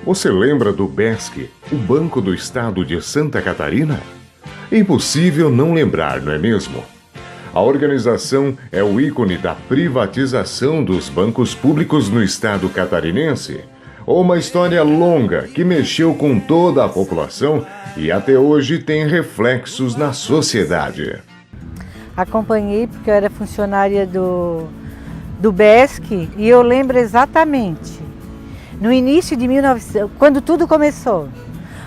Você lembra do BESC, o Banco do Estado de Santa Catarina? Impossível não lembrar, não é mesmo? A organização é o ícone da privatização dos bancos públicos no estado catarinense. Uma história longa que mexeu com toda a população e até hoje tem reflexos na sociedade. Acompanhei porque eu era funcionária do BESC e eu lembro exatamente, no início de 1900, quando tudo começou,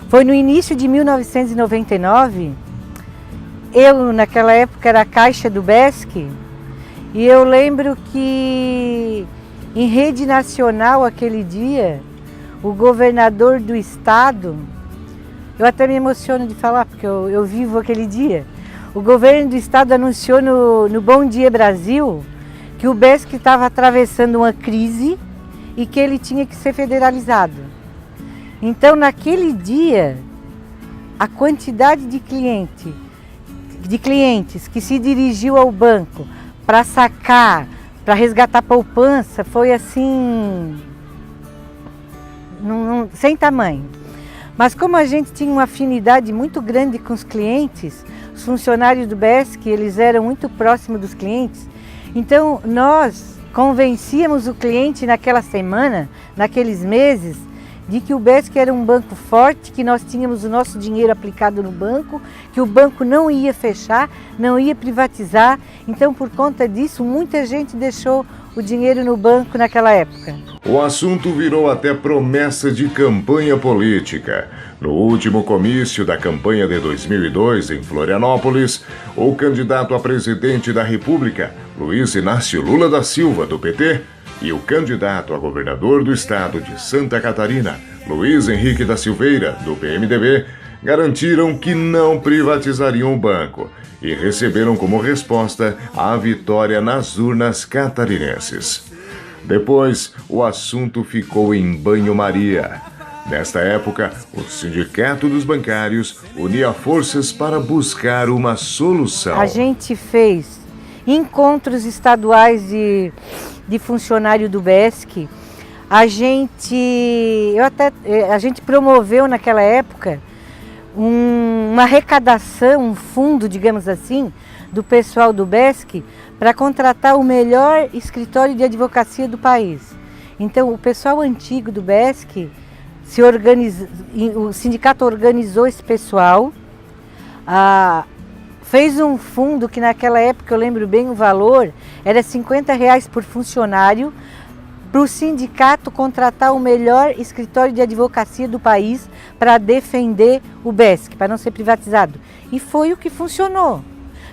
foi no início de 1999, eu naquela época era a caixa do BESC e eu lembro que em rede nacional aquele dia, o governador do estado, eu até me emociono de falar porque eu vivo aquele dia, o governo do estado anunciou no Bom Dia Brasil que o BESC estava atravessando uma crise e que ele tinha que ser federalizado. Então, naquele dia, a quantidade de clientes que se dirigiu ao banco para sacar, para resgatar poupança, foi assim, sem tamanho. Mas como a gente tinha uma afinidade muito grande com os clientes, os funcionários do BESC, eles eram muito próximos dos clientes, então nós convencíamos o cliente naquela semana, naqueles meses, de que o BESC era um banco forte, que nós tínhamos o nosso dinheiro aplicado no banco, que o banco não ia fechar, não ia privatizar. Então, por conta disso, muita gente deixou o dinheiro no banco naquela época. O assunto virou até promessa de campanha política. No último comício da campanha de 2002, em Florianópolis, o candidato a presidente da República, Luiz Inácio Lula da Silva, do PT, e o candidato a governador do estado de Santa Catarina, Luiz Henrique da Silveira, do PMDB, garantiram que não privatizariam o banco e receberam como resposta a vitória nas urnas catarinenses. Depois, o assunto ficou em banho-maria. Nesta época, o Sindicato dos Bancários unia forças para buscar uma solução. A gente fez encontros estaduais de funcionário do BESC. A gente promoveu naquela época uma arrecadação, um fundo, digamos assim, do pessoal do BESC para contratar o melhor escritório de advocacia do país. Então, o pessoal antigo do BESC o sindicato organizou esse pessoal, fez um fundo que naquela época, eu lembro bem o valor, era R$50 por funcionário, para o sindicato contratar o melhor escritório de advocacia do país para defender o BESC, para não ser privatizado. E foi o que funcionou.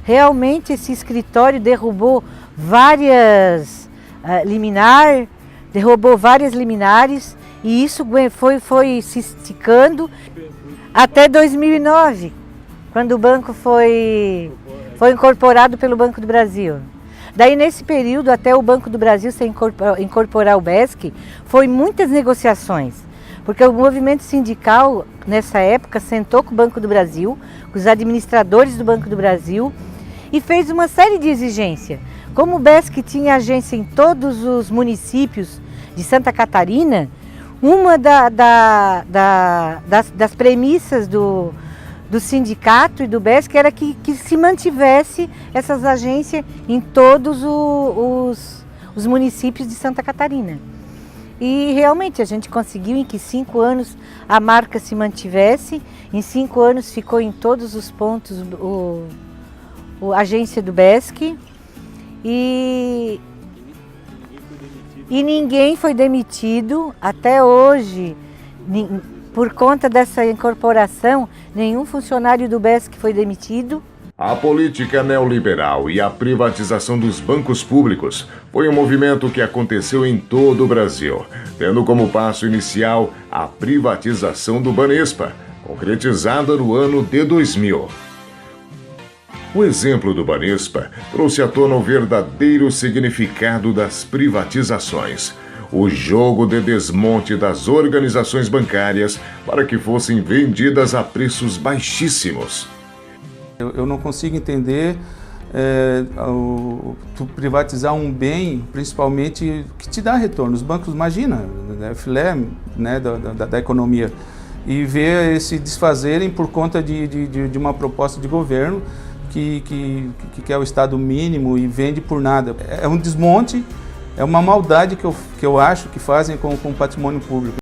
Realmente esse escritório derrubou várias liminares, e isso foi se esticando até 2009, quando o banco foi incorporado pelo Banco do Brasil. Daí, nesse período, até o Banco do Brasil se incorporar o BESC, foi muitas negociações, porque o movimento sindical, nessa época, sentou com o Banco do Brasil, com os administradores do Banco do Brasil, e fez uma série de exigências. Como o BESC tinha agência em todos os municípios de Santa Catarina, uma das premissas do sindicato e do BESC era que se mantivesse essas agências em todos os municípios de Santa Catarina. E realmente a gente conseguiu em que 5 anos a marca se mantivesse, em 5 anos ficou em todos os pontos a agência do BESC e ninguém foi demitido até hoje. Por conta dessa incorporação, nenhum funcionário do BESC foi demitido. A política neoliberal e a privatização dos bancos públicos foi um movimento que aconteceu em todo o Brasil, tendo como passo inicial a privatização do Banespa, concretizada no ano de 2000. O exemplo do Banespa trouxe à tona o verdadeiro significado das privatizações. O jogo de desmonte das organizações bancárias para que fossem vendidas a preços baixíssimos. Eu não consigo entender tu privatizar um bem, principalmente, que te dá retorno. Os bancos, imagina, é filé, né, da economia, e ver se desfazerem por conta de uma proposta de governo que quer o Estado mínimo e vende por nada. É um desmonte, é uma maldade que eu acho que fazem com o patrimônio público.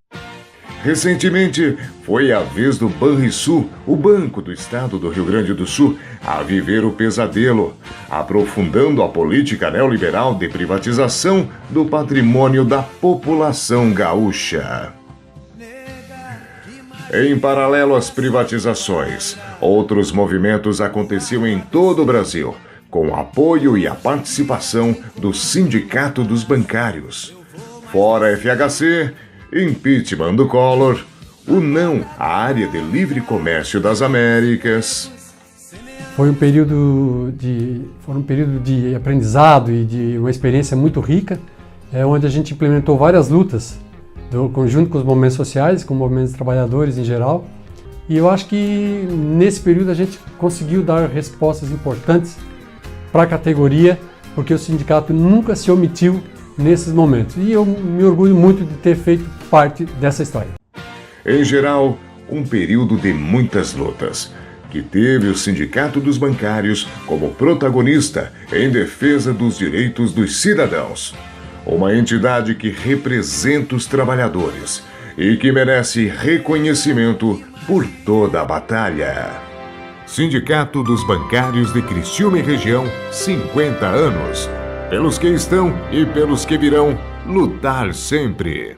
Recentemente, foi a vez do Banrisul, o Banco do Estado do Rio Grande do Sul, a viver o pesadelo, aprofundando a política neoliberal de privatização do patrimônio da população gaúcha. Em paralelo às privatizações, outros movimentos aconteciam em todo o Brasil, com o apoio e a participação do Sindicato dos Bancários. Fora FHC, impeachment do Collor, o não à área de livre comércio das Américas. Foi um período de aprendizado e de uma experiência muito rica, onde a gente implementou várias lutas, junto com os movimentos sociais, com movimentos trabalhadores em geral. E eu acho que nesse período a gente conseguiu dar respostas importantes para a categoria, porque o sindicato nunca se omitiu nesses momentos. E eu me orgulho muito de ter feito parte dessa história. Em geral, um período de muitas lutas, que teve o Sindicato dos Bancários como protagonista em defesa dos direitos dos cidadãos. Uma entidade que representa os trabalhadores e que merece reconhecimento por toda a batalha. Sindicato dos Bancários de Criciúma e Região, 50 anos. Pelos que estão e pelos que virão, lutar sempre.